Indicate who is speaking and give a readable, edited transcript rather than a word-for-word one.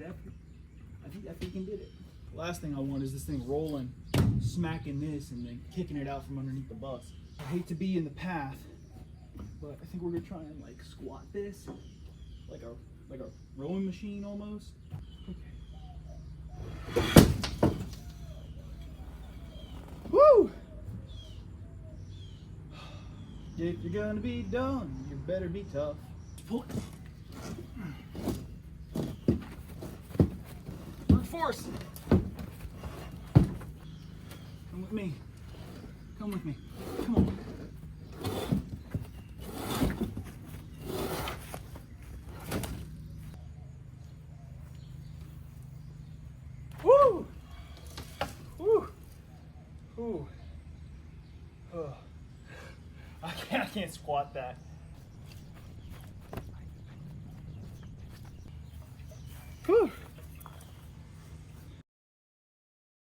Speaker 1: I think he did it. Last thing I want is this thing rolling, smacking this, and then kicking it out from underneath the bus. I hate to be in the path, but I think we're gonna try and like squat this, like a rowing machine almost. Okay. Woo! If you're gonna be done, you better be tough. Pull it. Brute force. Come with me. Come with me. Come on. Woo! Woo! Woo! Oh. I can't squat that. Whew.